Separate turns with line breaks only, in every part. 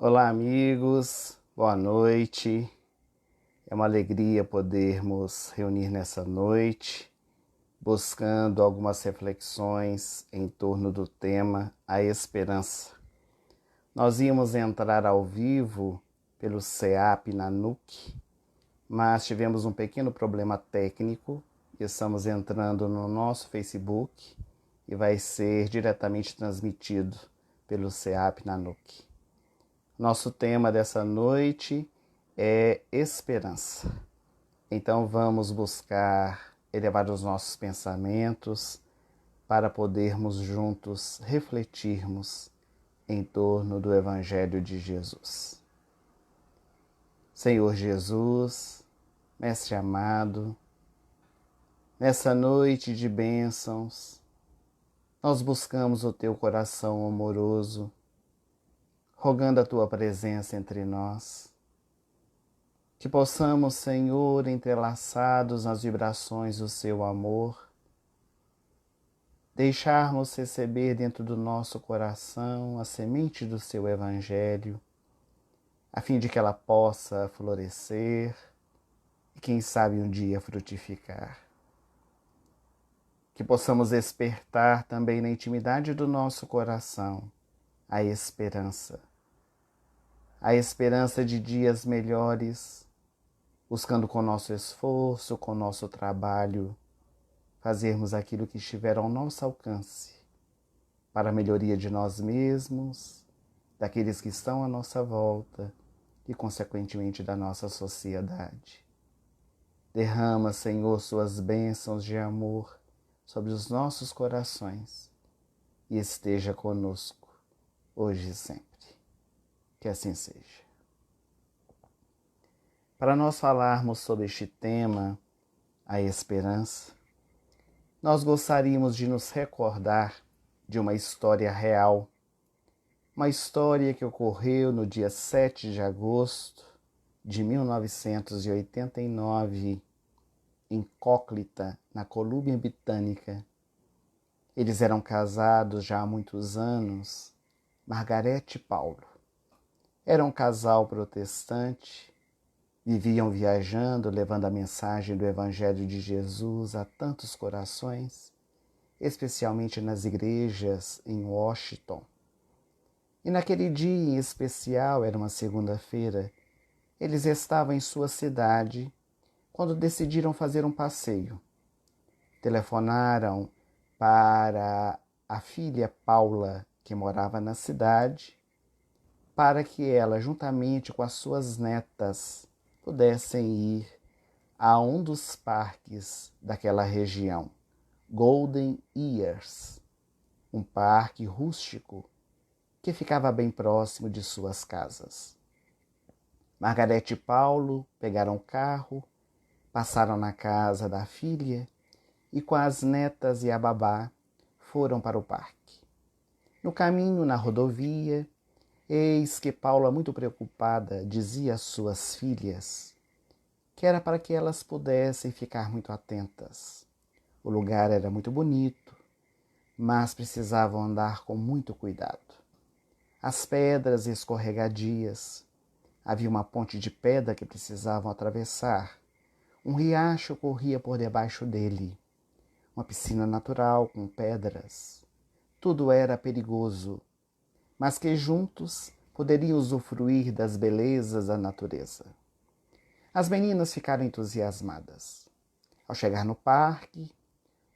Olá, amigos, boa noite. É uma alegria podermos reunir nessa noite, buscando algumas reflexões em torno do tema A Esperança. Nós íamos entrar ao vivo pelo CEAP na NUC, mas tivemos um pequeno problema técnico e estamos entrando no nosso Facebook e vai ser diretamente transmitido pelo CEAP na NUC. Nosso tema dessa noite é esperança. Então vamos buscar elevar os nossos pensamentos para podermos juntos refletirmos em torno do Evangelho de Jesus. Senhor Jesus, Mestre amado, nessa noite de bênçãos, nós buscamos o Teu coração amoroso, rogando a Tua presença entre nós. Que possamos, Senhor, entrelaçados nas vibrações do Seu amor, deixarmos receber dentro do nosso coração a semente do Seu Evangelho, a fim de que ela possa florescer e, quem sabe, um dia frutificar. Que possamos despertar também na intimidade do nosso coração a esperança de dias melhores, buscando com nosso esforço, com nosso trabalho, fazermos aquilo que estiver ao nosso alcance, para a melhoria de nós mesmos, daqueles que estão à nossa volta e, consequentemente, da nossa sociedade. Derrama, Senhor, suas bênçãos de amor sobre os nossos corações e esteja conosco, hoje e sempre. Que assim seja. Para nós falarmos sobre este tema, a esperança, nós gostaríamos de nos recordar de uma história real, uma história que ocorreu no dia 7 de agosto de 1989, em Cóclita, na Colômbia Britânica. Eles eram casados já há muitos anos, Margarete e Paulo. Era um casal protestante, viviam viajando, levando a mensagem do Evangelho de Jesus a tantos corações, especialmente nas igrejas em Washington. E naquele dia em especial, era uma segunda-feira, eles estavam em sua cidade quando decidiram fazer um passeio. Telefonaram para a filha Paula, que morava na cidade, para que ela, juntamente com as suas netas, pudessem ir a um dos parques daquela região, Golden Ears, um parque rústico que ficava bem próximo de suas casas. Margarete e Paulo pegaram o carro, passaram na casa da filha e com as netas e a babá foram para o parque. No caminho, na rodovia, eis que Paula, muito preocupada, dizia às suas filhas que era para que elas pudessem ficar muito atentas. O lugar era muito bonito, mas precisavam andar com muito cuidado. As pedras escorregadias, havia uma ponte de pedra que precisavam atravessar. Um riacho corria por debaixo dele, uma piscina natural com pedras. Tudo era perigoso, mas que juntos poderiam usufruir das belezas da natureza. As meninas ficaram entusiasmadas. Ao chegar no parque,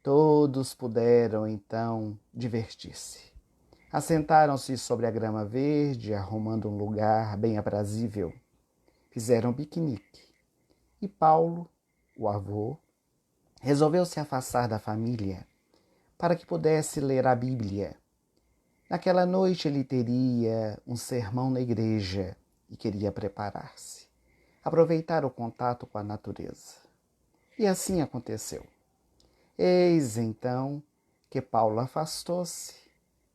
todos puderam então divertir-se. Assentaram-se sobre a grama verde, arrumando um lugar bem aprazível. Fizeram um piquenique. E Paulo, o avô, resolveu se afastar da família para que pudesse ler a Bíblia. Naquela noite ele teria um sermão na igreja e queria preparar-se, aproveitar o contato com a natureza. E assim aconteceu. Eis então que Paulo afastou-se.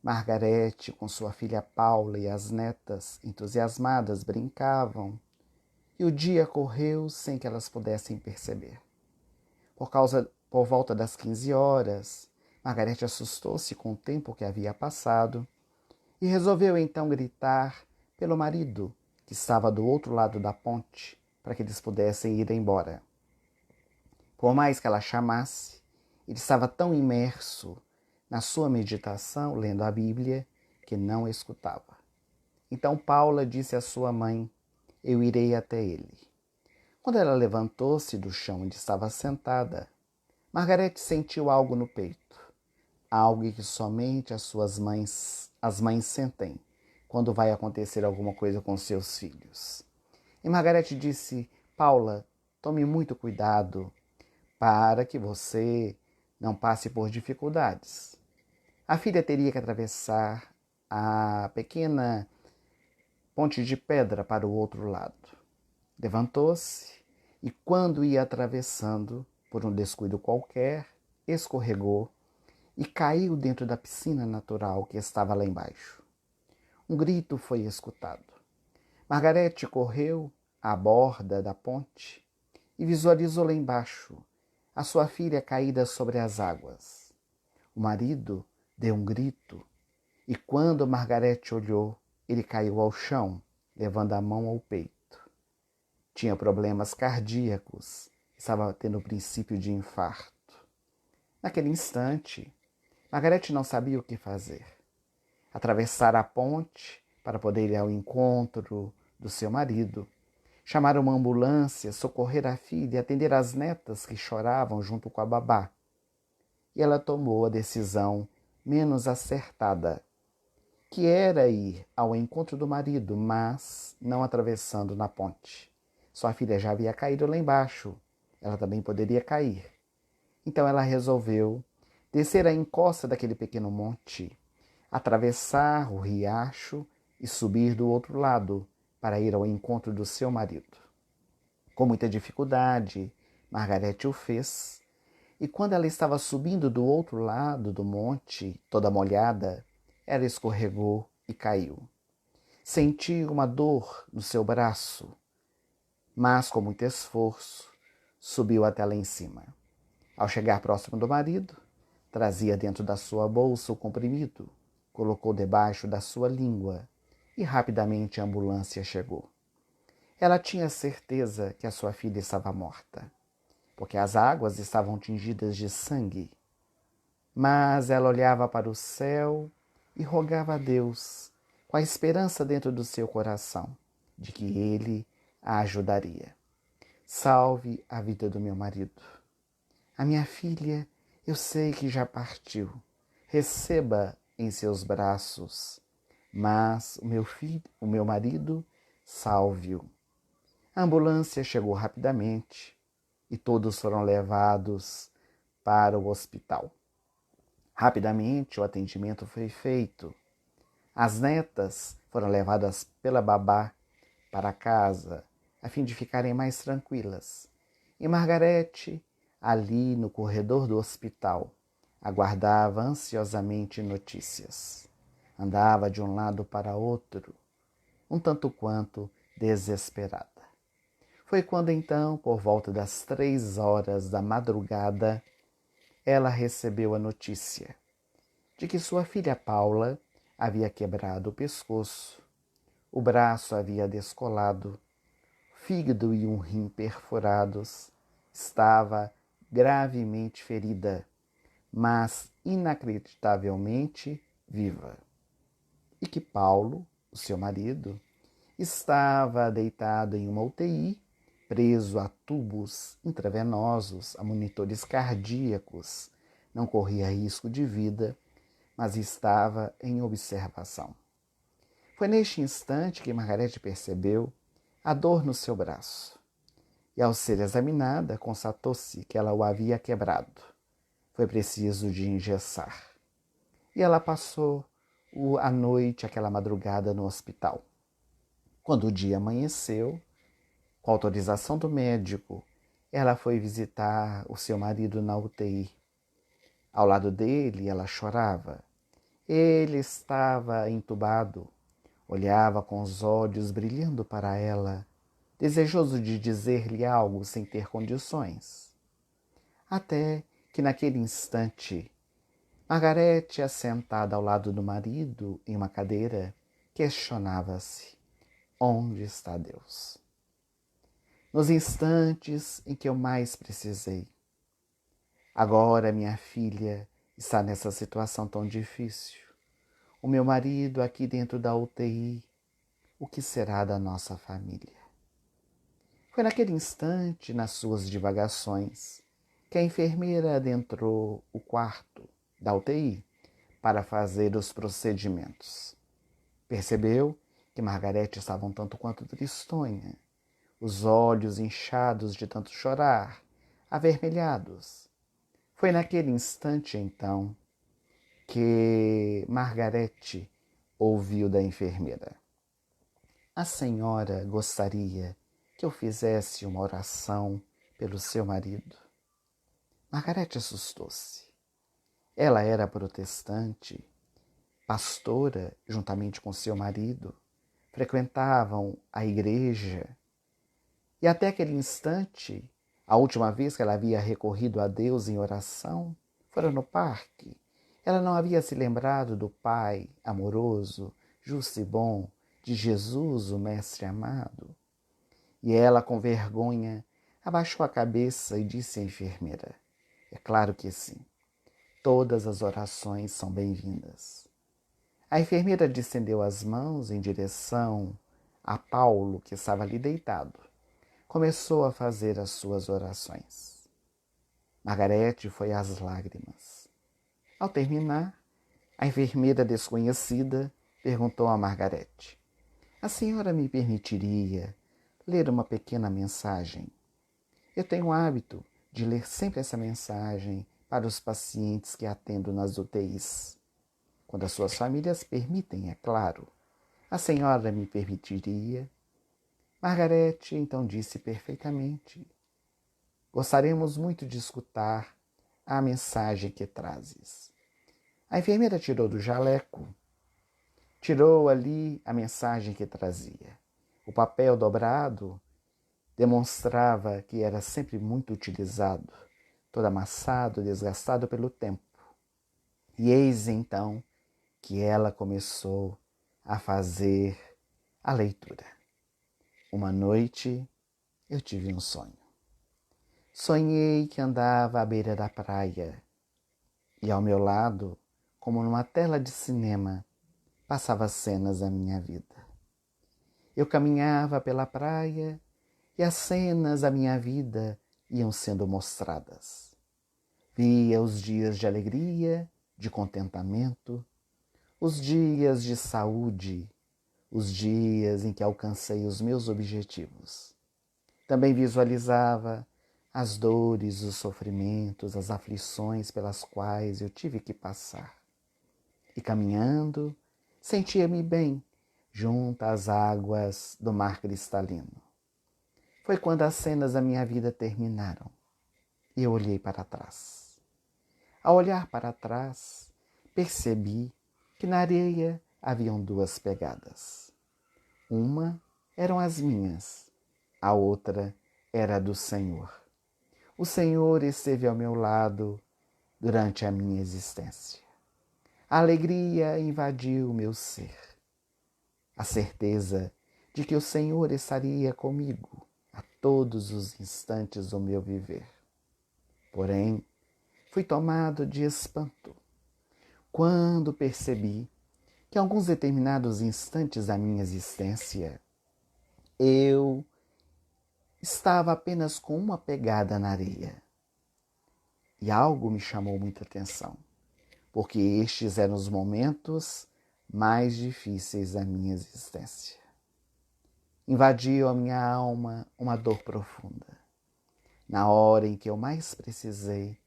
Margarete, com sua filha Paula e as netas, entusiasmadas, brincavam. E o dia correu sem que elas pudessem perceber. Por volta das 15 horas, Margarete assustou-se com o tempo que havia passado e resolveu então gritar pelo marido, que estava do outro lado da ponte, para que eles pudessem ir embora. Por mais que ela chamasse, ele estava tão imerso na sua meditação, lendo a Bíblia, que não escutava. Então Paula disse à sua mãe: eu irei até ele. Quando ela levantou-se do chão onde estava sentada, Margarete sentiu algo no peito, algo que somente as mães sentem quando vai acontecer alguma coisa com seus filhos. E Margarete disse: Paula, tome muito cuidado para que você não passe por dificuldades. A filha teria que atravessar a pequena ponte de pedra para o outro lado. Levantou-se e, quando ia atravessando, por um descuido qualquer, escorregou e caiu dentro da piscina natural que estava lá embaixo. Um grito foi escutado. Margarete correu à borda da ponte e visualizou lá embaixo a sua filha caída sobre as águas. O marido deu um grito e, quando Margarete olhou, ele caiu ao chão, levando a mão ao peito. Tinha problemas cardíacos, estava tendo o princípio de infarto. Naquele instante, Margarete não sabia o que fazer. Atravessar a ponte para poder ir ao encontro do seu marido, chamar uma ambulância, socorrer a filha e atender as netas que choravam junto com a babá. E ela tomou a decisão menos acertada, que era ir ao encontro do marido, mas não atravessando na ponte. Sua filha já havia caído lá embaixo, ela também poderia cair. Então ela resolveu descer a encosta daquele pequeno monte, atravessar o riacho e subir do outro lado para ir ao encontro do seu marido. Com muita dificuldade, Margarete o fez, e quando ela estava subindo do outro lado do monte, toda molhada, ela escorregou e caiu. Sentiu uma dor no seu braço, mas com muito esforço subiu até lá em cima. Ao chegar próximo do marido, trazia dentro da sua bolsa o comprimido, colocou debaixo da sua língua e rapidamente a ambulância chegou. Ela tinha certeza que a sua filha estava morta, porque as águas estavam tingidas de sangue. Mas ela olhava para o céu e rogava a Deus, com a esperança dentro do seu coração, de que ele a ajudaria. Salve a vida do meu marido. A minha filha, eu sei que já partiu. Receba em seus braços. Mas o meu marido, salve-o. A ambulância chegou rapidamente e todos foram levados para o hospital. Rapidamente o atendimento foi feito. As netas foram levadas pela babá para casa, a fim de ficarem mais tranquilas. E Margarete, ali no corredor do hospital, aguardava ansiosamente notícias. Andava de um lado para outro, um tanto quanto desesperada. Foi quando então, por volta das 3 horas da madrugada, ela recebeu a notícia de que sua filha Paula havia quebrado o pescoço, o braço havia descolado, o fígado e um rim perfurados, estava gravemente ferida, mas inacreditavelmente viva. E que Paulo, o seu marido, estava deitado em uma UTI, preso a tubos intravenosos, a monitores cardíacos, não corria risco de vida, mas estava em observação. Foi neste instante que Margarete percebeu a dor no seu braço. E ao ser examinada, constatou-se que ela o havia quebrado. Foi preciso de engessar. E ela passou a noite, aquela madrugada, no hospital. Quando o dia amanheceu, com autorização do médico, ela foi visitar o seu marido na UTI. Ao lado dele, ela chorava. Ele estava entubado, olhava com os olhos brilhando para ela, desejoso de dizer-lhe algo sem ter condições. Até que naquele instante, Margarete, assentada ao lado do marido em uma cadeira, questionava-se: onde está Deus? Nos instantes em que eu mais precisei. Agora minha filha está nessa situação tão difícil. O meu marido aqui dentro da UTI. O que será da nossa família? Foi naquele instante, nas suas divagações, que a enfermeira adentrou o quarto da UTI para fazer os procedimentos. Percebeu que Margarete estava um tanto quanto tristonha, os olhos inchados de tanto chorar, avermelhados. Foi naquele instante, então, que Margarete ouviu da enfermeira: a senhora gostaria que eu fizesse uma oração pelo seu marido? Margarete assustou-se. Ela era protestante, pastora, juntamente com seu marido, frequentavam a igreja. E até aquele instante, a última vez que ela havia recorrido a Deus em oração, fora no parque. Ela não havia se lembrado do Pai amoroso, justo e bom, de Jesus, o Mestre amado. E ela, com vergonha, abaixou a cabeça e disse à enfermeira: é claro que sim, todas as orações são bem-vindas. A enfermeira distendeu as mãos em direção a Paulo, que estava ali deitado. Começou a fazer as suas orações. Margarete foi às lágrimas. Ao terminar, a enfermeira desconhecida perguntou a Margarete: a senhora me permitiria ler uma pequena mensagem? Eu tenho o hábito de ler sempre essa mensagem para os pacientes que atendo nas UTIs. Quando as suas famílias permitem, é claro. A senhora me permitiria? Margarete então disse perfeitamente: gostaríamos muito de escutar a mensagem que trazes. A enfermeira tirou do jaleco, tirou ali a mensagem que trazia. O papel dobrado demonstrava que era sempre muito utilizado, todo amassado, desgastado pelo tempo. E eis então que ela começou a fazer a leitura. Uma noite eu tive um sonho. Sonhei que andava à beira da praia e ao meu lado, como numa tela de cinema, passava cenas da minha vida. Eu caminhava pela praia e as cenas da minha vida iam sendo mostradas. Via os dias de alegria, de contentamento, os dias de saúde, os dias em que alcancei os meus objetivos. Também visualizava as dores, os sofrimentos, as aflições pelas quais eu tive que passar. E caminhando, sentia-me bem junto às águas do mar cristalino. Foi quando as cenas da minha vida terminaram e eu olhei para trás. Ao olhar para trás, percebi que na areia haviam duas pegadas. Uma eram as minhas, a outra era a do Senhor. O Senhor esteve ao meu lado durante a minha existência. A alegria invadiu o meu ser. A certeza de que o Senhor estaria comigo a todos os instantes do meu viver. Porém, fui tomado de espanto quando percebi que em alguns determinados instantes da minha existência, eu estava apenas com uma pegada na areia. E algo me chamou muita atenção, porque estes eram os momentos mais difíceis da minha existência. Invadiu a minha alma uma dor profunda. Na hora em que eu mais precisei,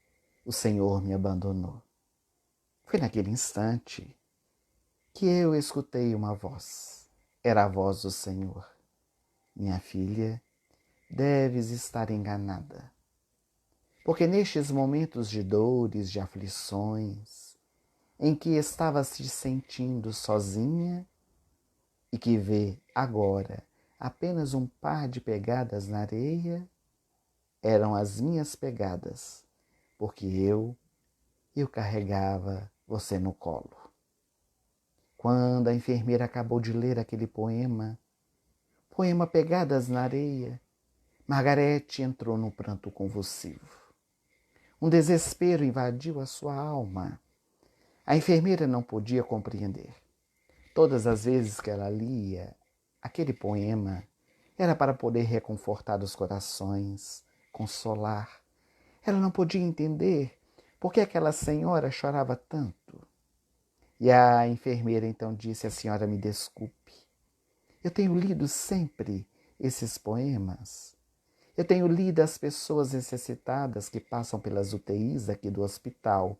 o Senhor me abandonou. Foi naquele instante que eu escutei uma voz. Era a voz do Senhor. Minha filha, deves estar enganada. Porque nestes momentos de dores, de aflições, em que estava se sentindo sozinha e que vê agora apenas um par de pegadas na areia, eram as minhas pegadas, porque eu carregava você no colo. Quando a enfermeira acabou de ler aquele poema, Poema Pegadas na Areia. Margarete entrou num pranto convulsivo. Um desespero invadiu a sua alma. A enfermeira não podia compreender. Todas as vezes que ela lia aquele poema, era para poder reconfortar os corações, consolar. Ela não podia entender por que aquela senhora chorava tanto. E a enfermeira então disse: a senhora me desculpe. Eu tenho lido sempre esses poemas. Eu tenho lido as pessoas necessitadas que passam pelas UTIs aqui do hospital.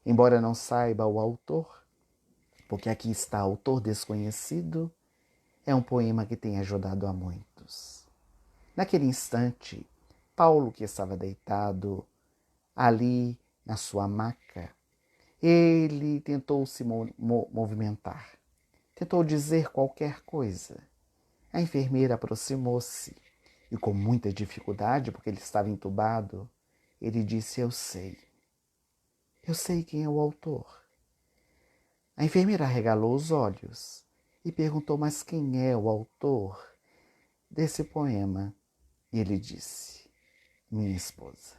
Embora não saiba o autor, porque aqui está Autor Desconhecido, é um poema que tem ajudado a muitos. Naquele instante, Paulo, que estava deitado ali na sua maca, ele tentou se movimentar, tentou dizer qualquer coisa. A enfermeira aproximou-se e, com muita dificuldade, porque ele estava entubado, ele disse: eu sei quem é o autor. A enfermeira arregalou os olhos e perguntou: mas quem é o autor desse poema? E ele disse: minha esposa.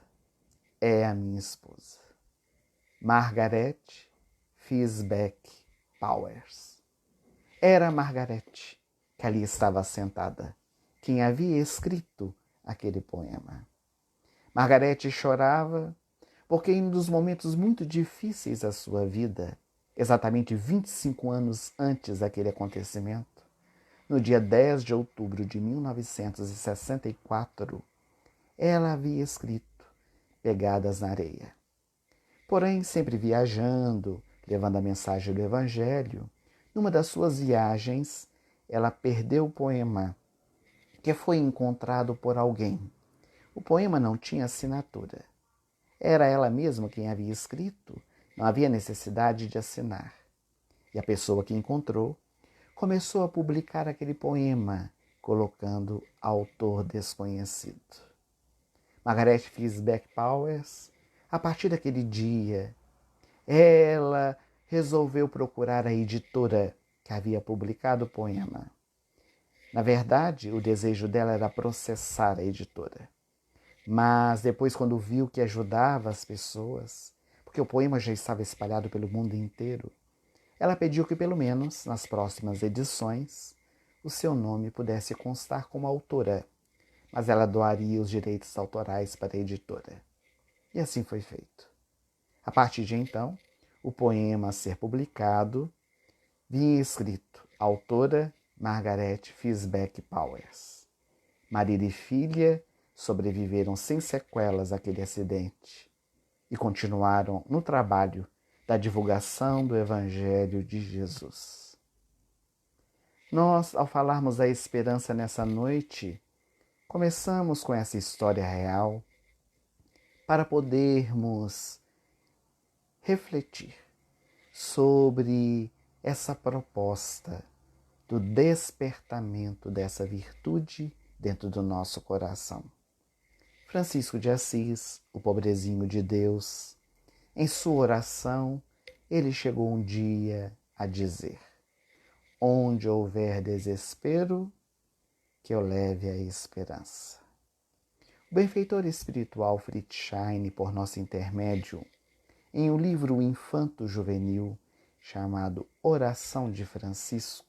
É a minha esposa. Margaret Fishback Powers. Era a Margaret que ali estava sentada, quem havia escrito aquele poema. Margaret chorava porque em um dos momentos muito difíceis da sua vida, exatamente 25 anos antes daquele acontecimento, no dia 10 de outubro de 1964, ela havia escrito Pegadas na Areia. Porém, sempre viajando, levando a mensagem do Evangelho, numa das suas viagens, ela perdeu o poema, que foi encontrado por alguém. O poema não tinha assinatura. Era ela mesma quem havia escrito, não havia necessidade de assinar. E a pessoa que encontrou começou a publicar aquele poema, colocando autor desconhecido. Margaret Fishback Powers, a partir daquele dia, ela resolveu procurar a editora que havia publicado o poema. Na verdade, o desejo dela era processar a editora. Mas depois, quando viu que ajudava as pessoas, porque o poema já estava espalhado pelo mundo inteiro, ela pediu que, pelo menos nas próximas edições, o seu nome pudesse constar como autora, mas ela doaria os direitos autorais para a editora. E assim foi feito. A partir de então, o poema a ser publicado vinha escrito: autora Margaret Fishback Powers. Marido e filha sobreviveram sem sequelas àquele acidente e continuaram no trabalho da divulgação do Evangelho de Jesus. Nós, ao falarmos da esperança nessa noite, começamos com essa história real para podermos refletir sobre essa proposta do despertamento dessa virtude dentro do nosso coração. Francisco de Assis, o pobrezinho de Deus, em sua oração, ele chegou um dia a dizer: onde houver desespero, que eu leve a esperança. O benfeitor espiritual Fritz Schein, por nosso intermédio, em um livro infanto-juvenil chamado Oração de Francisco,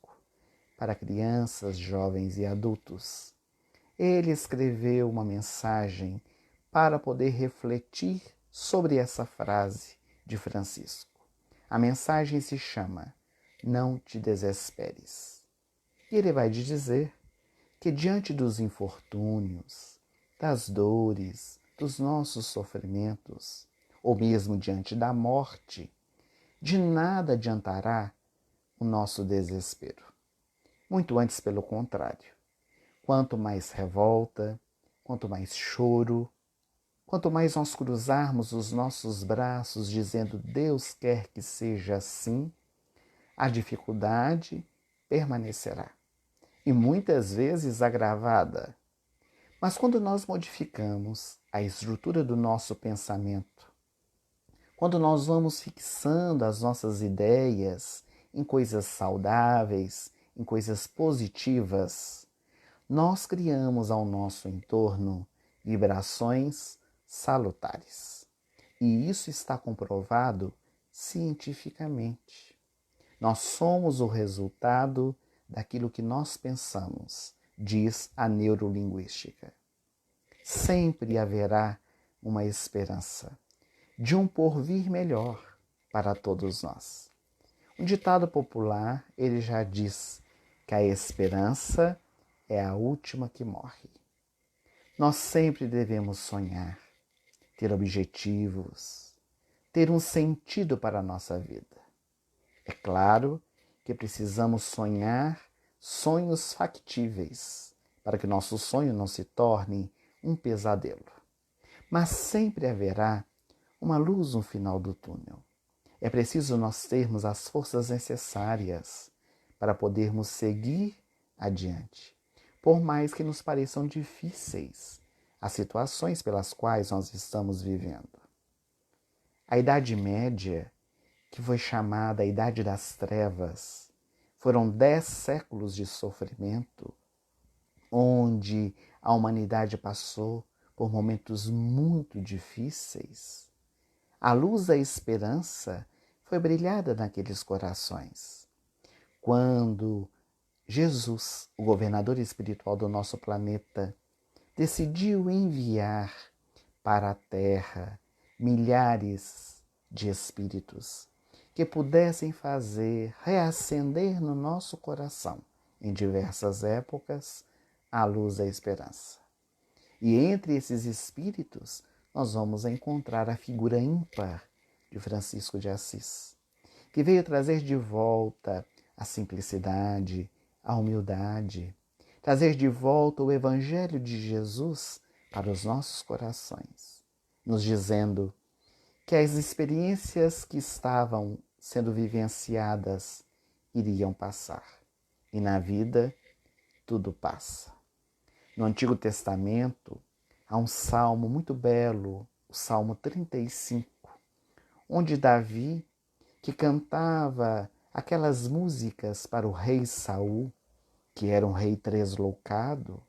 para crianças, jovens e adultos, ele escreveu uma mensagem para poder refletir sobre essa frase de Francisco. A mensagem se chama Não te desesperes. E ele vai te dizer que diante dos infortúnios, das dores, dos nossos sofrimentos, ou mesmo diante da morte, de nada adiantará o nosso desespero. Muito antes, pelo contrário. Quanto mais revolta, quanto mais choro, quanto mais nós cruzarmos os nossos braços dizendo Deus quer que seja assim, a dificuldade permanecerá. E muitas vezes agravada. Mas quando nós modificamos a estrutura do nosso pensamento, quando nós vamos fixando as nossas ideias em coisas saudáveis, em coisas positivas, nós criamos ao nosso entorno vibrações salutares. E isso está comprovado cientificamente. Nós somos o resultado daquilo que nós pensamos, diz a neurolinguística. Sempre haverá uma esperança de um porvir melhor para todos nós. Um ditado popular, ele já diz que a esperança é a última que morre. Nós sempre devemos sonhar, ter objetivos, ter um sentido para a nossa vida. É claro que precisamos sonhar sonhos factíveis, para que nosso sonho não se torne um pesadelo. Mas sempre haverá uma luz no final do túnel. É preciso nós termos as forças necessárias para podermos seguir adiante, por mais que nos pareçam difíceis as situações pelas quais nós estamos vivendo. A Idade Média, que foi chamada a Idade das Trevas, foram 10 séculos de sofrimento, onde a humanidade passou por momentos muito difíceis. A luz da esperança foi brilhada naqueles corações. Quando Jesus, o governador espiritual do nosso planeta, decidiu enviar para a Terra milhares de espíritos que pudessem fazer reacender no nosso coração, em diversas épocas, a luz da esperança. E entre esses espíritos, nós vamos encontrar a figura ímpar de Francisco de Assis, que veio trazer de volta a simplicidade, a humildade, trazer de volta o Evangelho de Jesus para os nossos corações, nos dizendo que as experiências que estavam sendo vivenciadas iriam passar. E na vida, tudo passa. No Antigo Testamento, há um salmo muito belo, o Salmo 35, onde Davi, que cantava aquelas músicas para o rei Saul, que era um rei tresloucado,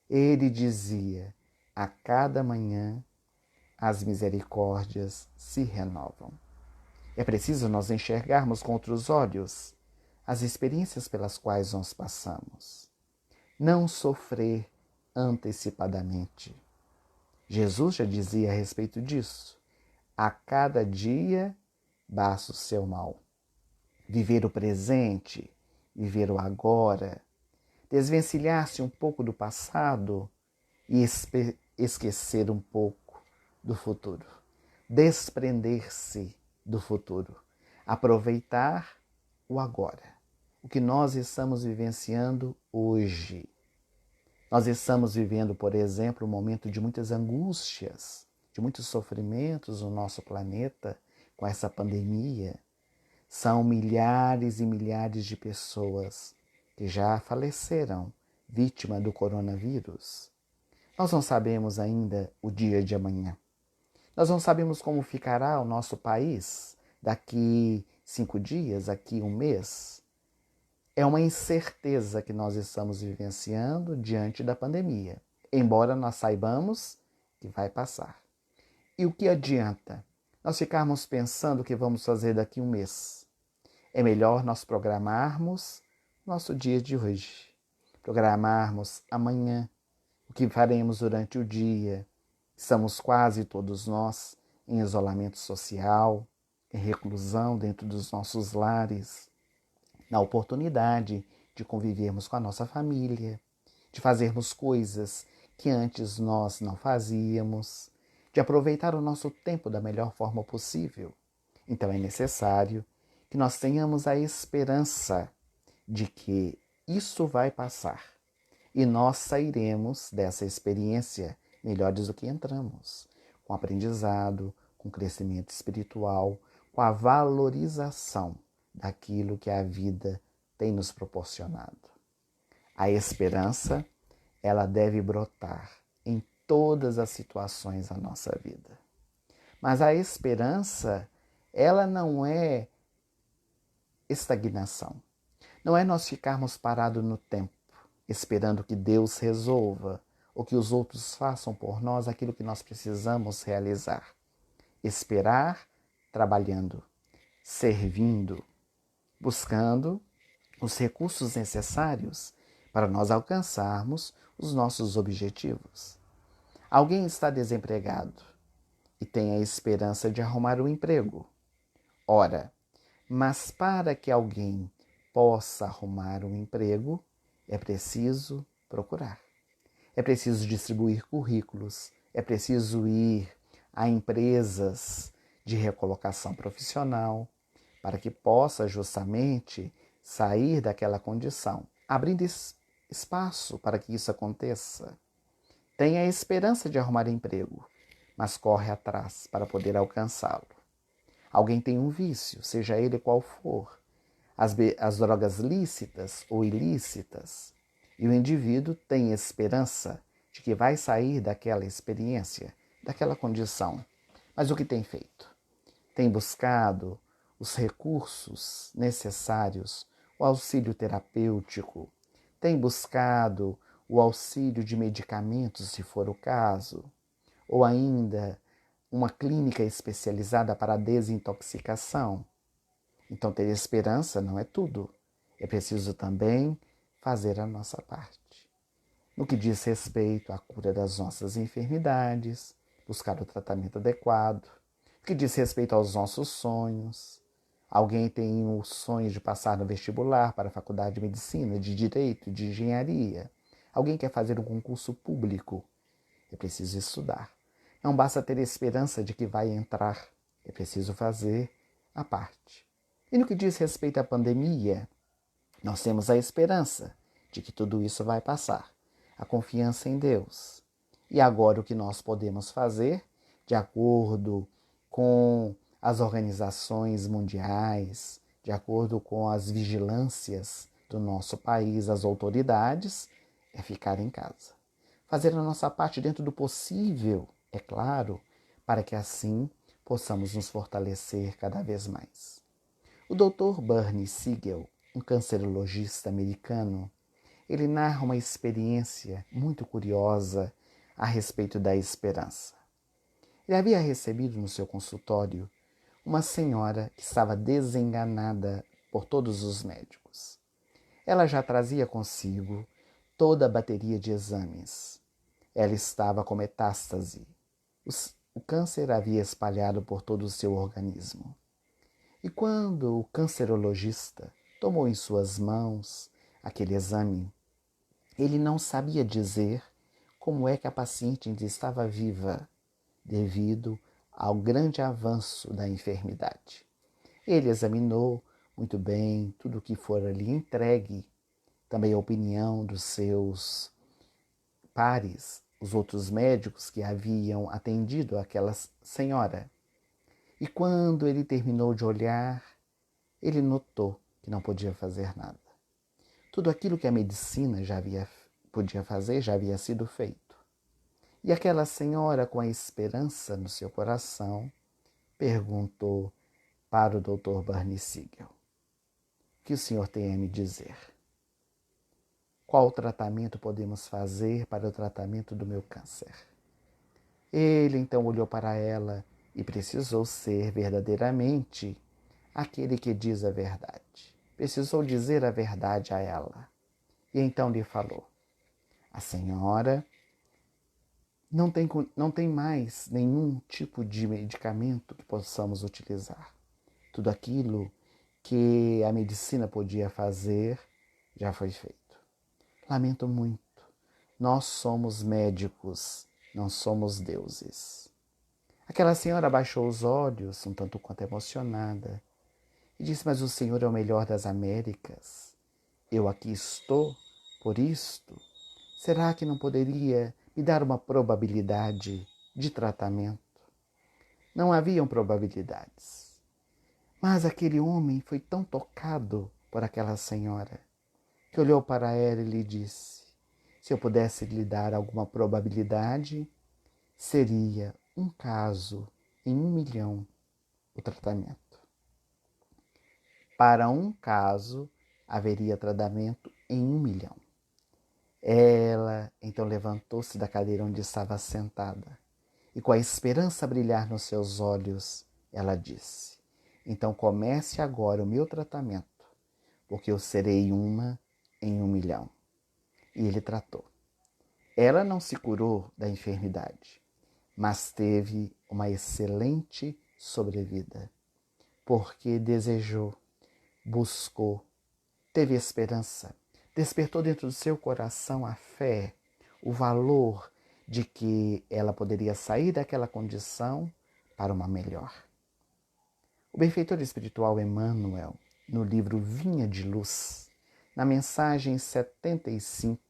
ele dizia: a cada manhã as misericórdias se renovam. É preciso nós enxergarmos com outros olhos as experiências pelas quais nós passamos. Não sofrer antecipadamente. Jesus já dizia a respeito disso. A cada dia basta o seu mal. Viver o presente, viver o agora, desvencilhar-se um pouco do passado e esquecer um pouco do futuro. Desprender-se do futuro. Aproveitar o agora. O que nós estamos vivenciando hoje. Nós estamos vivendo, por exemplo, um momento de muitas angústias, de muitos sofrimentos no nosso planeta com essa pandemia. São milhares e milhares de pessoas que já faleceram vítima do coronavírus. Nós não sabemos ainda o dia de amanhã. Nós não sabemos como ficará o nosso país daqui 5 dias, daqui 1 mês. É uma incerteza que nós estamos vivenciando diante da pandemia, embora nós saibamos que vai passar. E o que adianta nós ficarmos pensando o que vamos fazer daqui 1 mês? É melhor nós programarmos nosso dia de hoje, programarmos amanhã, o que faremos durante o dia. Estamos quase todos nós em isolamento social, em reclusão dentro dos nossos lares, na oportunidade de convivermos com a nossa família, de fazermos coisas que antes nós não fazíamos, de aproveitar o nosso tempo da melhor forma possível. Então é necessário que nós tenhamos a esperança de que isso vai passar e nós sairemos dessa experiência melhores do que entramos, com aprendizado, com crescimento espiritual, com a valorização daquilo que a vida tem nos proporcionado. A esperança, ela deve brotar em todas as situações da nossa vida. Mas a esperança, ela não é estagnação. Não é nós ficarmos parados no tempo, esperando que Deus resolva ou que os outros façam por nós aquilo que nós precisamos realizar. Esperar trabalhando, servindo, buscando os recursos necessários para nós alcançarmos os nossos objetivos. Alguém está desempregado e tem a esperança de arrumar um emprego. Ora, mas para que alguém possa arrumar um emprego, é preciso procurar. É preciso distribuir currículos, é preciso ir a empresas de recolocação profissional, para que possa justamente sair daquela condição, abrindo espaço para que isso aconteça. Tem a esperança de arrumar emprego, mas corre atrás para poder alcançá-lo. Alguém tem um vício, seja ele qual for, as drogas lícitas ou ilícitas, e o indivíduo tem esperança de que vai sair daquela experiência, daquela condição. Mas o que tem feito? Tem buscado os recursos necessários, o auxílio terapêutico, tem buscado o auxílio de medicamentos, se for o caso, ou ainda uma clínica especializada para a desintoxicação. Então, ter esperança não é tudo. É preciso também fazer a nossa parte. No que diz respeito à cura das nossas enfermidades, buscar o tratamento adequado. No que diz respeito aos nossos sonhos. Alguém tem o sonho de passar no vestibular para a faculdade de medicina, de direito, de engenharia. Alguém quer fazer um concurso público. É preciso estudar. Não basta ter esperança de que vai entrar. É preciso fazer a parte. E no que diz respeito à pandemia, nós temos a esperança de que tudo isso vai passar, a confiança em Deus. E agora o que nós podemos fazer, de acordo com as organizações mundiais, de acordo com as vigilâncias do nosso país, as autoridades, é ficar em casa. Fazer a nossa parte dentro do possível, é claro, para que assim possamos nos fortalecer cada vez mais. O Dr. Bernie Siegel, um cancerologista americano, ele narra uma experiência muito curiosa a respeito da esperança. Ele havia recebido no seu consultório uma senhora que estava desenganada por todos os médicos. Ela já trazia consigo toda a bateria de exames. Ela estava com metástase. O câncer havia espalhado por todo o seu organismo. E quando o cancerologista tomou em suas mãos aquele exame, ele não sabia dizer como é que a paciente ainda estava viva, devido ao grande avanço da enfermidade. Ele examinou muito bem tudo o que for ali entregue, também a opinião dos seus pares, os outros médicos que haviam atendido aquela senhora. E quando ele terminou de olhar, ele notou que não podia fazer nada. Tudo aquilo que a medicina podia fazer já havia sido feito. E aquela senhora, com a esperança no seu coração, perguntou para o Dr. Bernie Siegel: o que o senhor tem a me dizer? Qual tratamento podemos fazer para o tratamento do meu câncer? Ele então olhou para ela e precisou ser verdadeiramente aquele que diz a verdade. Precisou dizer a verdade a ela. E então lhe falou: a senhora não tem mais nenhum tipo de medicamento que possamos utilizar. Tudo aquilo que a medicina podia fazer já foi feito. Lamento muito. Nós somos médicos, não somos deuses. Aquela senhora baixou os olhos, um tanto quanto emocionada, e disse: mas o Senhor é o melhor das Américas. Eu aqui estou por isto. Será que não poderia me dar uma probabilidade de tratamento? Não haviam probabilidades. Mas aquele homem foi tão tocado por aquela senhora que olhou para ela e lhe disse: se eu pudesse lhe dar alguma probabilidade, seria um caso em 1.000.000 o tratamento. Para um caso, haveria tratamento em 1.000.000. Ela então levantou-se da cadeira onde estava sentada e, com a esperança a brilhar nos seus olhos, ela disse: então comece agora o meu tratamento, porque eu serei uma em 1.000.000. E ele tratou. Ela não se curou da enfermidade, mas teve uma excelente sobrevida, porque desejou, buscou, teve esperança, despertou dentro do seu coração a fé, o valor de que ela poderia sair daquela condição para uma melhor. O benfeitor espiritual Emmanuel, no livro Vinha de Luz, na mensagem 75,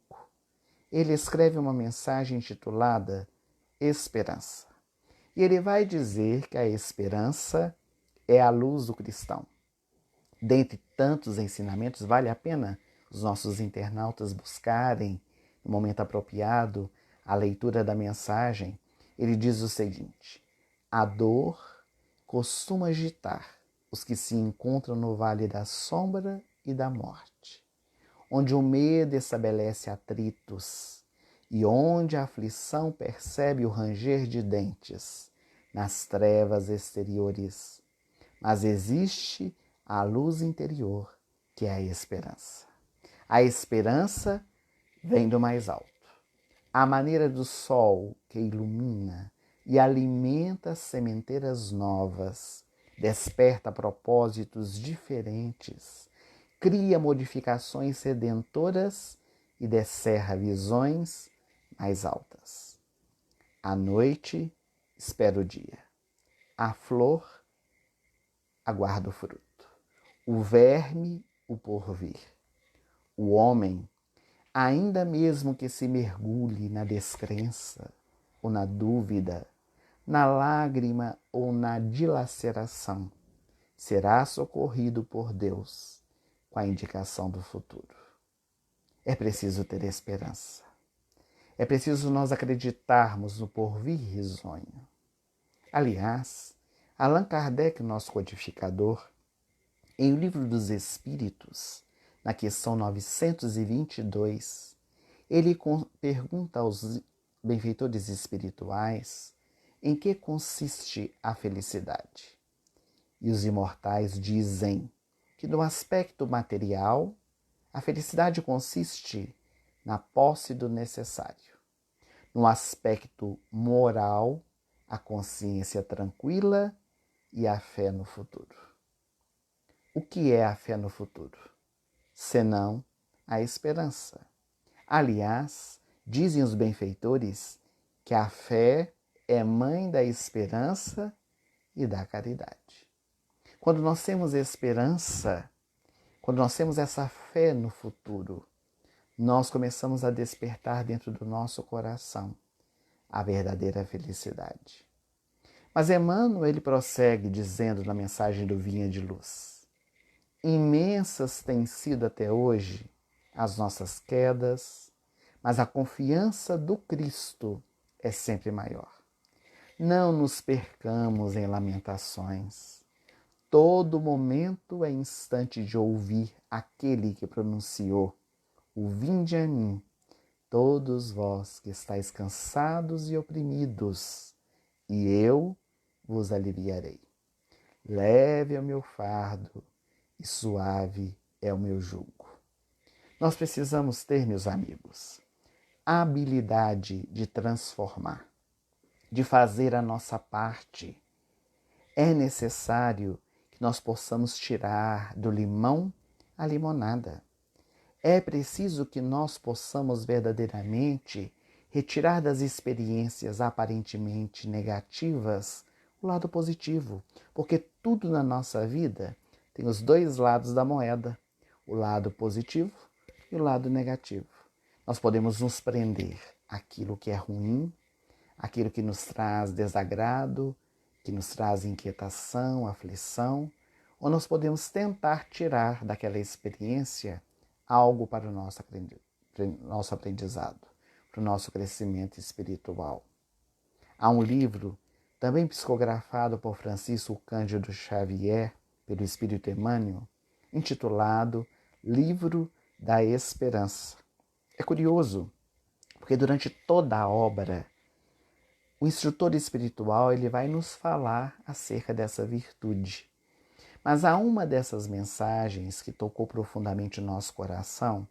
ele escreve uma mensagem intitulada Esperança. E ele vai dizer que a esperança é a luz do cristão. Dentre tantos ensinamentos, vale a pena os nossos internautas buscarem, no momento apropriado, a leitura da mensagem. Ele diz o seguinte: a dor costuma agitar os que se encontram no vale da sombra e da morte, onde o medo estabelece atritos e onde a aflição percebe o ranger de dentes nas trevas exteriores. Mas existe a luz interior, que é a esperança. A esperança vem do mais alto, à maneira do sol que ilumina e alimenta sementeiras novas, desperta propósitos diferentes, cria modificações redentoras e descerra visões mais altas. À noite espera o dia. A flor aguarda o fruto. O verme o porvir. O homem, ainda mesmo que se mergulhe na descrença ou na dúvida, na lágrima ou na dilaceração, será socorrido por Deus com a indicação do futuro. É preciso ter esperança. É preciso nós acreditarmos no porvir risonho. Aliás, Allan Kardec, nosso codificador, em O Livro dos Espíritos, na questão 922, ele pergunta aos benfeitores espirituais em que consiste a felicidade. E os imortais dizem que no aspecto material, a felicidade consiste na posse do necessário. No aspecto moral, a consciência tranquila e a fé no futuro. O que é a fé no futuro? Senão a esperança. Aliás, dizem os benfeitores que a fé é mãe da esperança e da caridade. Quando nós temos esperança, quando nós temos essa fé no futuro, nós começamos a despertar dentro do nosso coração a verdadeira felicidade. Mas Emmanuel, ele prossegue dizendo na mensagem do Vinha de Luz: imensas têm sido até hoje as nossas quedas, mas a confiança do Cristo é sempre maior. Não nos percamos em lamentações. Todo momento é instante de ouvir aquele que pronunciou: o vinde a mim, todos vós que estáis cansados e oprimidos, e eu vos aliviarei. Leve é o meu fardo e suave é o meu jugo. Nós precisamos ter, meus amigos, a habilidade de transformar, de fazer a nossa parte. É necessário que nós possamos tirar do limão a limonada. É preciso que nós possamos verdadeiramente retirar das experiências aparentemente negativas o lado positivo, porque tudo na nossa vida tem os dois lados da moeda, o lado positivo e o lado negativo. Nós podemos nos prender àquilo que é ruim, aquilo que nos traz desagrado, que nos traz inquietação, aflição, ou nós podemos tentar tirar daquela experiência algo para o nosso aprendizado, para o nosso crescimento espiritual. Há um livro, também psicografado por Francisco Cândido Xavier, pelo Espírito Emmanuel, intitulado Livro da Esperança. É curioso, porque durante toda a obra, o instrutor espiritual ele vai nos falar acerca dessa virtude. Mas há uma dessas mensagens que tocou profundamente o nosso coração,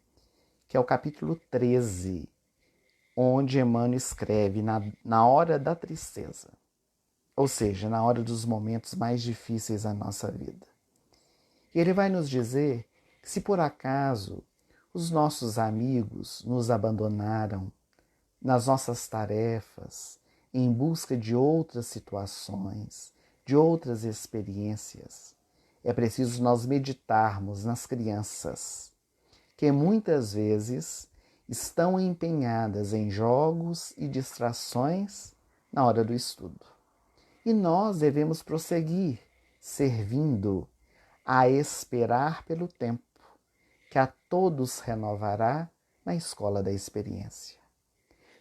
que é o capítulo 13, onde Emmanuel escreve na hora da tristeza, ou seja, na hora dos momentos mais difíceis da nossa vida. E ele vai nos dizer que se por acaso os nossos amigos nos abandonaram nas nossas tarefas, em busca de outras situações, de outras experiências, é preciso nós meditarmos nas crianças, que muitas vezes estão empenhadas em jogos e distrações na hora do estudo. E nós devemos prosseguir servindo a esperar pelo tempo, que a todos renovará na escola da experiência.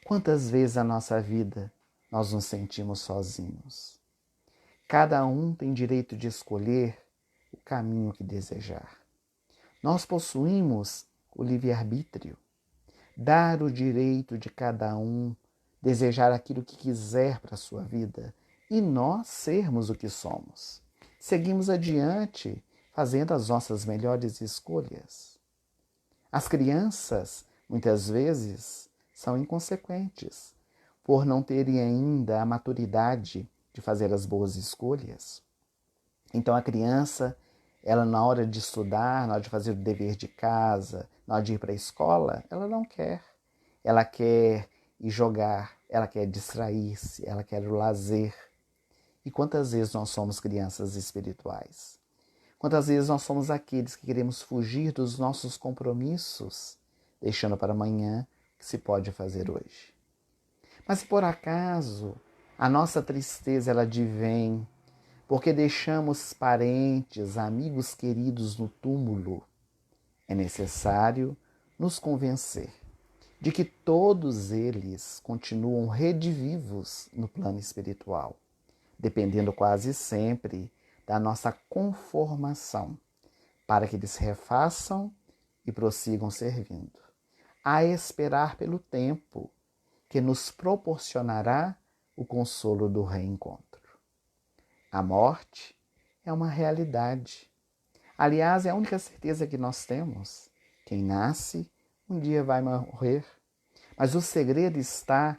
Quantas vezes na nossa vida nós nos sentimos sozinhos? Cada um tem direito de escolher o caminho que desejar. Nós possuímos o livre-arbítrio, dar o direito de cada um desejar aquilo que quiser para a sua vida e nós sermos o que somos. Seguimos adiante fazendo as nossas melhores escolhas. As crianças, muitas vezes, são inconsequentes por não terem ainda a maturidade de fazer as boas escolhas. Então a criança, ela na hora de estudar, na hora de fazer o dever de casa, na hora de ir para a escola, ela não quer. Ela quer ir jogar, ela quer distrair-se, ela quer o lazer. E quantas vezes nós somos crianças espirituais? Quantas vezes nós somos aqueles que queremos fugir dos nossos compromissos, deixando para amanhã o que se pode fazer hoje? Mas se por acaso a nossa tristeza ela advém porque deixamos parentes, amigos queridos no túmulo, é necessário nos convencer de que todos eles continuam redivivos no plano espiritual, dependendo quase sempre da nossa conformação, para que eles refaçam e prossigam servindo, a esperar pelo tempo que nos proporcionará o consolo do reencontro. A morte é uma realidade. Aliás, é a única certeza que nós temos. Quem nasce, um dia vai morrer. Mas o segredo está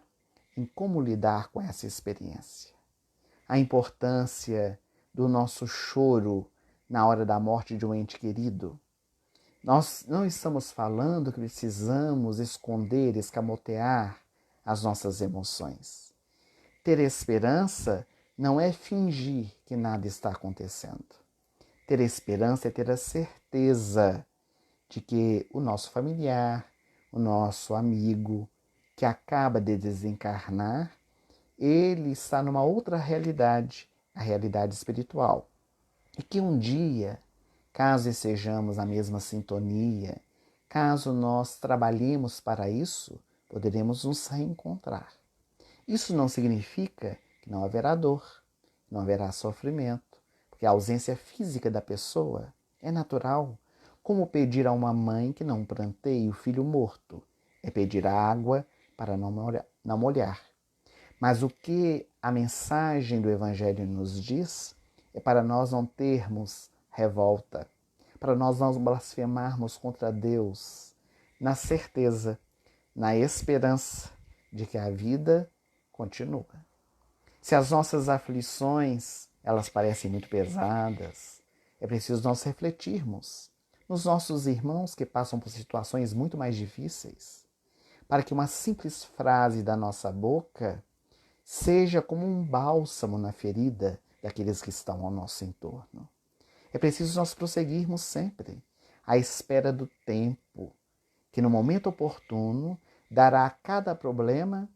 em como lidar com essa experiência. A importância do nosso choro na hora da morte de um ente querido. Nós não estamos falando que precisamos esconder, escamotear as nossas emoções. Ter esperança não é fingir que nada está acontecendo. Ter esperança é ter a certeza de que o nosso familiar, o nosso amigo, que acaba de desencarnar, ele está numa outra realidade, a realidade espiritual. E que um dia, caso estejamos na mesma sintonia, caso nós trabalhemos para isso, poderemos nos reencontrar. Isso não significa que não haverá dor, não haverá sofrimento, porque a ausência física da pessoa é natural. Como pedir a uma mãe que não pranteie o filho morto? É pedir água para não molhar. Mas o que a mensagem do Evangelho nos diz é para nós não termos revolta, para nós não blasfemarmos contra Deus, na certeza, na esperança de que a vida continua. Se as nossas aflições, elas parecem muito pesadas, é preciso nós refletirmos nos nossos irmãos que passam por situações muito mais difíceis, para que uma simples frase da nossa boca seja como um bálsamo na ferida daqueles que estão ao nosso entorno. É preciso nós prosseguirmos sempre à espera do tempo, que no momento oportuno dará a cada problema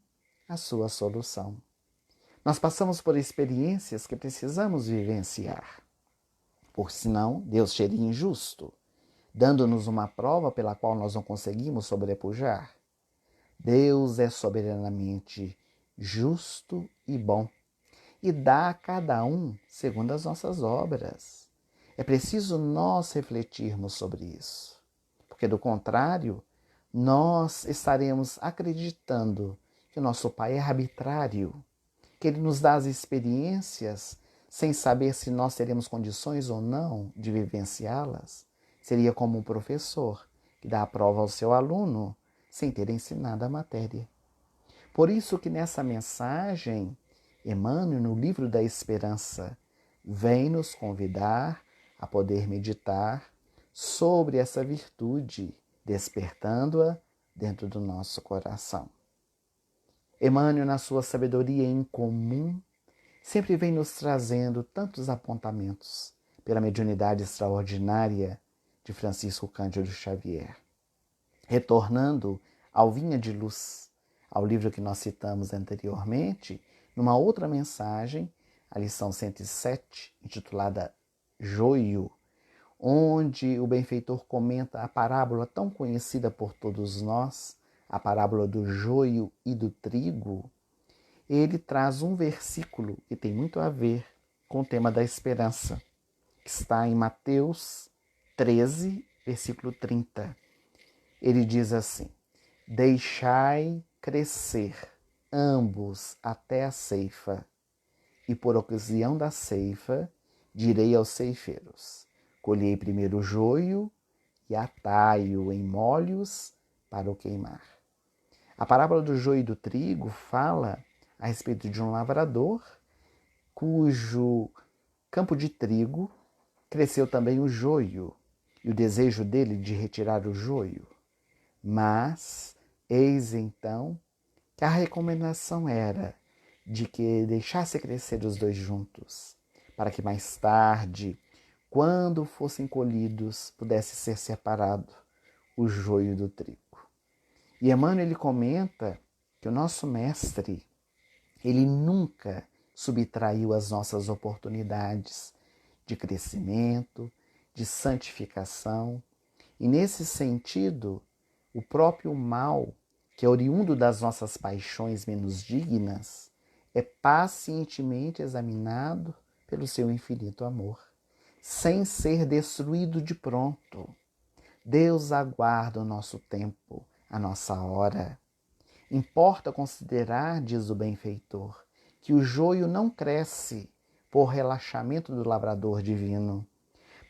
a sua solução. Nós passamos por experiências que precisamos vivenciar, porque senão Deus seria injusto, dando-nos uma prova pela qual nós não conseguimos sobrepujar. Deus é soberanamente justo e bom, e dá a cada um segundo as nossas obras. É preciso nós refletirmos sobre isso, porque do contrário, nós estaremos acreditando que o nosso Pai é arbitrário, que Ele nos dá as experiências sem saber se nós teremos condições ou não de vivenciá-las. Seria como um professor que dá a prova ao seu aluno sem ter ensinado a matéria. Por isso que nessa mensagem, Emmanuel, no livro da Esperança, vem nos convidar a poder meditar sobre essa virtude, despertando-a dentro do nosso coração. Emmanuel, na sua sabedoria incomum, sempre vem nos trazendo tantos apontamentos pela mediunidade extraordinária de Francisco Cândido Xavier. Retornando ao Vinha de Luz, ao livro que nós citamos anteriormente, numa outra mensagem, a lição 107, intitulada Joio, onde o benfeitor comenta a parábola tão conhecida por todos nós, a parábola do joio e do trigo. Ele traz um versículo que tem muito a ver com o tema da esperança, que está em Mateus 13, versículo 30. Ele diz assim: deixai crescer ambos até a ceifa, e por ocasião da ceifa direi aos ceifeiros: colhei primeiro o joio e atai-o em molhos para o queimar. A parábola do joio e do trigo fala a respeito de um lavrador cujo campo de trigo cresceu também o joio, e o desejo dele de retirar o joio. Mas eis então que a recomendação era de que deixasse crescer os dois juntos, para que mais tarde, quando fossem colhidos, pudesse ser separado o joio do trigo. E Emmanuel ele comenta que o nosso mestre, ele nunca subtraiu as nossas oportunidades de crescimento, de santificação, e nesse sentido, o próprio mal, que é oriundo das nossas paixões menos dignas, é pacientemente examinado pelo seu infinito amor, sem ser destruído de pronto. Deus aguarda o nosso tempo, a nossa hora. Importa considerar, diz o benfeitor, que o joio não cresce por relaxamento do lavrador divino,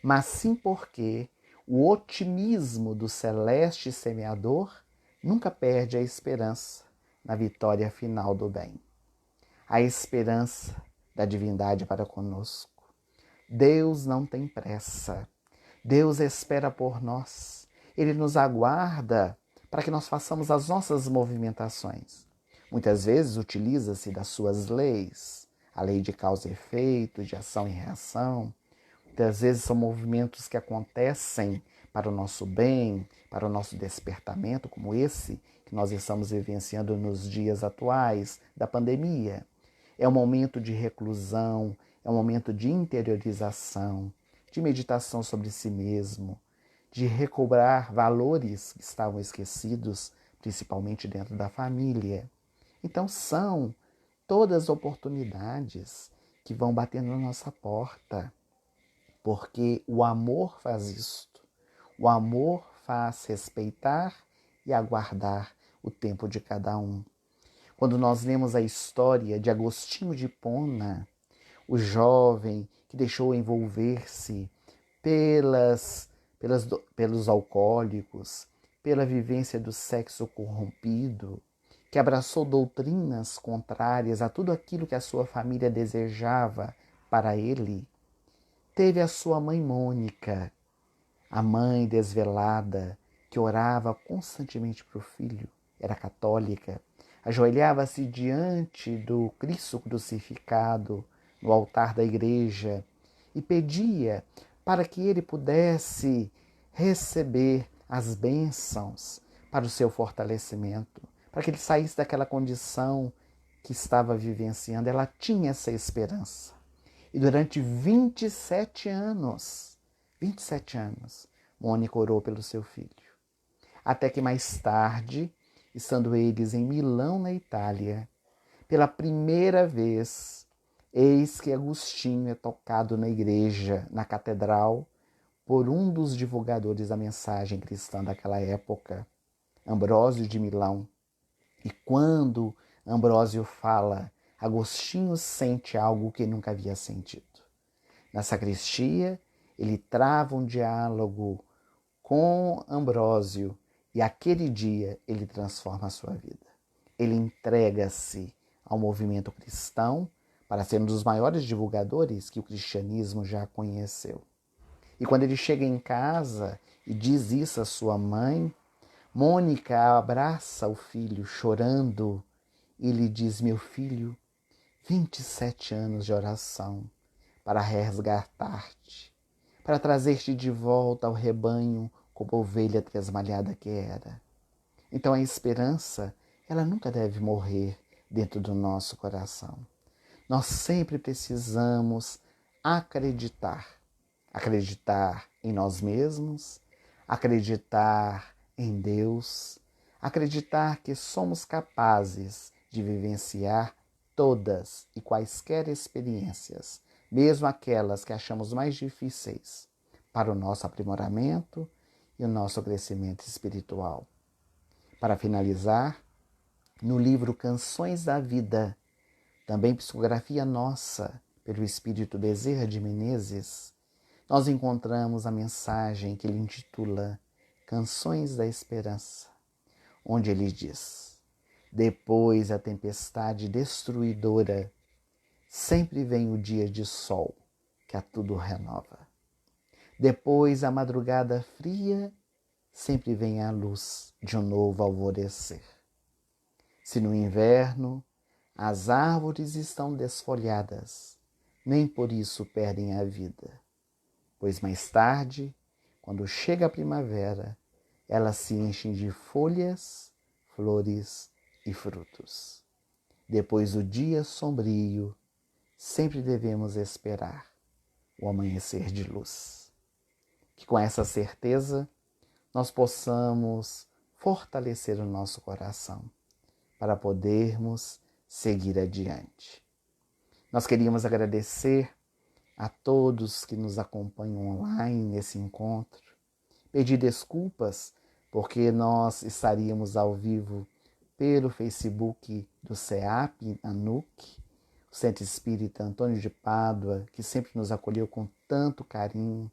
mas sim porque o otimismo do celeste semeador nunca perde a esperança na vitória final do bem. A esperança da divindade para conosco. Deus não tem pressa. Deus espera por nós. Ele nos aguarda para que nós façamos as nossas movimentações. Muitas vezes utiliza-se das suas leis, a lei de causa e efeito, de ação e reação. Muitas vezes são movimentos que acontecem para o nosso bem, para o nosso despertamento, como esse que nós estamos vivenciando nos dias atuais da pandemia. É um momento de reclusão, é um momento de interiorização, de meditação sobre si mesmo, de recobrar valores que estavam esquecidos, principalmente dentro da família. Então são todas oportunidades que vão batendo na nossa porta, porque o amor faz isto. O amor faz respeitar e aguardar o tempo de cada um. Quando nós lemos a história de Agostinho de Hipona, o jovem que deixou envolver-se pelos alcoólicos, pela vivência do sexo corrompido, que abraçou doutrinas contrárias a tudo aquilo que a sua família desejava para ele, teve a sua mãe Mônica, a mãe desvelada, que orava constantemente para o filho, era católica, ajoelhava-se diante do Cristo crucificado no altar da igreja e pedia para que ele pudesse receber as bênçãos para o seu fortalecimento, para que ele saísse daquela condição que estava vivenciando. Ela tinha essa esperança. E durante 27 anos, Mônica orou pelo seu filho. Até que mais tarde, estando eles em Milão, na Itália, pela primeira vez, eis que Agostinho é tocado na igreja, na catedral, por um dos divulgadores da mensagem cristã daquela época. Ambrósio de Milão. E quando Ambrósio fala, Agostinho sente algo que nunca havia sentido. Na sacristia, ele trava um diálogo com Ambrósio e aquele dia ele transforma a sua vida. Ele entrega-se ao movimento cristão para ser um dos maiores divulgadores que o cristianismo já conheceu. E quando ele chega em casa e diz isso à sua mãe, Mônica abraça o filho chorando e lhe diz: meu filho, 27 anos de oração para resgatar-te, para trazer-te de volta ao rebanho como ovelha tresmalhada que era. Então a esperança, ela nunca deve morrer dentro do nosso coração. Nós sempre precisamos acreditar. Acreditar em nós mesmos, acreditar em Deus, acreditar que somos capazes de vivenciar todas e quaisquer experiências, mesmo aquelas que achamos mais difíceis, para o nosso aprimoramento e o nosso crescimento espiritual. Para finalizar, no livro Canções da Vida, também psicografia nossa pelo espírito Bezerra de Menezes, nós encontramos a mensagem que ele intitula Canções da Esperança, onde ele diz: depois da tempestade destruidora, sempre vem o dia de sol que a tudo renova. Depois da madrugada fria, sempre vem a luz de um novo alvorecer. Se no inverno as árvores estão desfolhadas, nem por isso perdem a vida, pois mais tarde, quando chega a primavera, elas se enchem de folhas, flores e frutos. Depois do dia sombrio, sempre devemos esperar o amanhecer de luz. Que com essa certeza nós possamos fortalecer o nosso coração para podermos seguir adiante. Nós queríamos agradecer a todos que nos acompanham online nesse encontro, pedir desculpas porque nós estaríamos ao vivo pelo Facebook do CEAP, ANUC, o Centro Espírita Antônio de Pádua, que sempre nos acolheu com tanto carinho.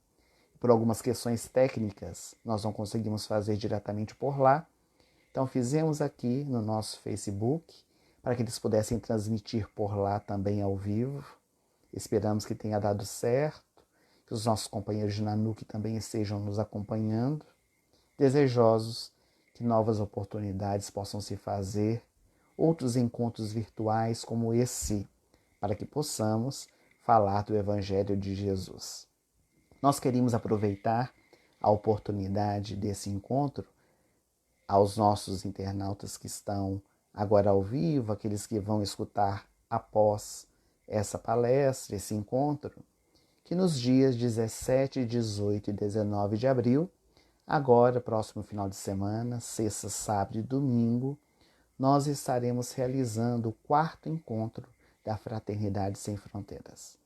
Por algumas questões técnicas, nós não conseguimos fazer diretamente por lá. Então fizemos aqui no nosso Facebook, para que eles pudessem transmitir por lá também ao vivo. Esperamos que tenha dado certo, que os nossos companheiros de Nanuque também estejam nos acompanhando, desejosos que novas oportunidades possam se fazer, outros encontros virtuais como esse, para que possamos falar do Evangelho de Jesus. Nós queríamos aproveitar a oportunidade desse encontro aos nossos internautas que estão agora ao vivo, aqueles que vão escutar após essa palestra, esse encontro, que nos dias 17, 18 e 19 de abril, agora, próximo final de semana, sexta, sábado e domingo, nós estaremos realizando o 4º encontro da Fraternidade Sem Fronteiras.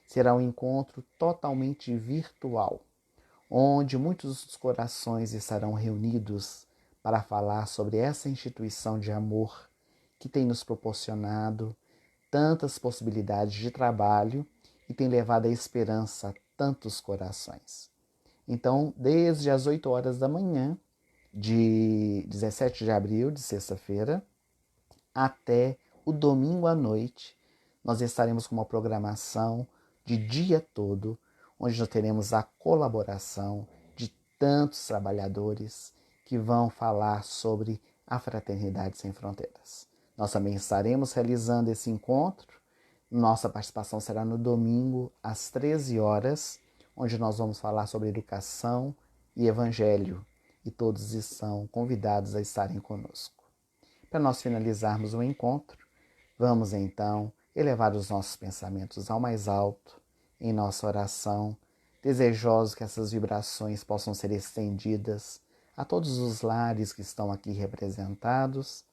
Será um encontro totalmente virtual, onde muitos dos corações estarão reunidos para falar sobre essa instituição de amor que tem nos proporcionado tantas possibilidades de trabalho e tem levado a esperança a tantos corações. Então, desde as 8 horas da manhã de 17 de abril, de sexta-feira, até o domingo à noite, nós estaremos com uma programação de dia todo, onde nós teremos a colaboração de tantos trabalhadores que vão falar sobre a Fraternidade Sem Fronteiras. Nós também estaremos realizando esse encontro. Nossa participação será no domingo, às 13 horas, onde nós vamos falar sobre educação e evangelho, e todos estão convidados a estarem conosco. Para nós finalizarmos o encontro, vamos então elevar os nossos pensamentos ao mais alto, em nossa oração, desejosos que essas vibrações possam ser estendidas a todos os lares que estão aqui representados,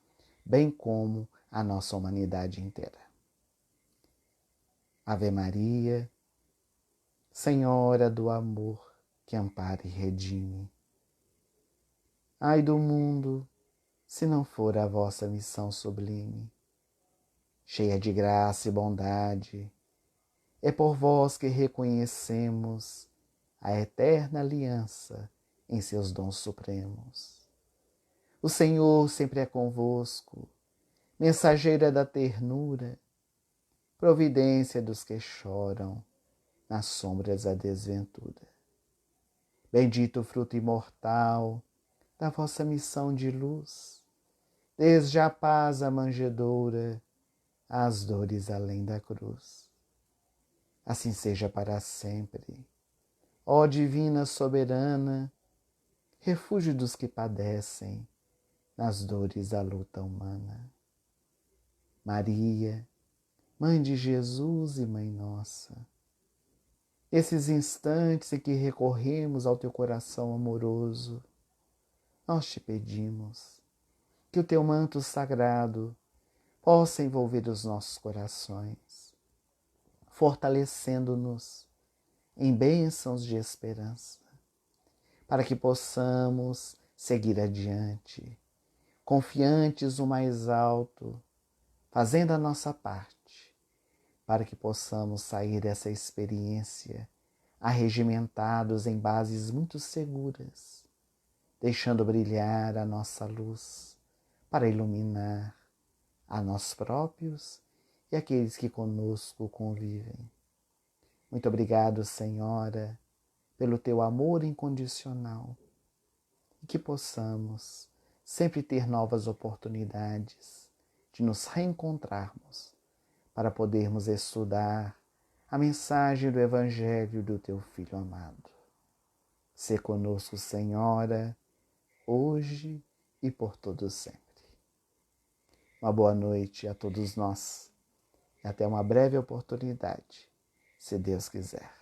bem como a nossa humanidade inteira. Ave Maria, Senhora do amor, que ampara e redime. Ai do mundo, se não for a vossa missão sublime. Cheia de graça e bondade, é por vós que reconhecemos a eterna aliança em seus dons supremos. O Senhor sempre é convosco, mensageira da ternura, providência dos que choram nas sombras da desventura. Bendito o fruto imortal da vossa missão de luz, desde a paz à manjedoura, às dores além da cruz. Assim seja para sempre, ó divina soberana, refúgio dos que padecem nas dores da luta humana. Maria, Mãe de Jesus e Mãe nossa, nesses instantes em que recorremos ao teu coração amoroso, nós te pedimos que o teu manto sagrado possa envolver os nossos corações, fortalecendo-nos em bênçãos de esperança, para que possamos seguir adiante, confiantes no mais alto, fazendo a nossa parte, para que possamos sair dessa experiência arregimentados em bases muito seguras, deixando brilhar a nossa luz para iluminar a nós próprios e aqueles que conosco convivem. Muito obrigado, Senhora, pelo teu amor incondicional e que possamos sempre ter novas oportunidades de nos reencontrarmos para podermos estudar a mensagem do Evangelho do teu Filho amado. Sê conosco, Senhora, hoje e por todo sempre. Uma boa noite a todos nós e até uma breve oportunidade, se Deus quiser.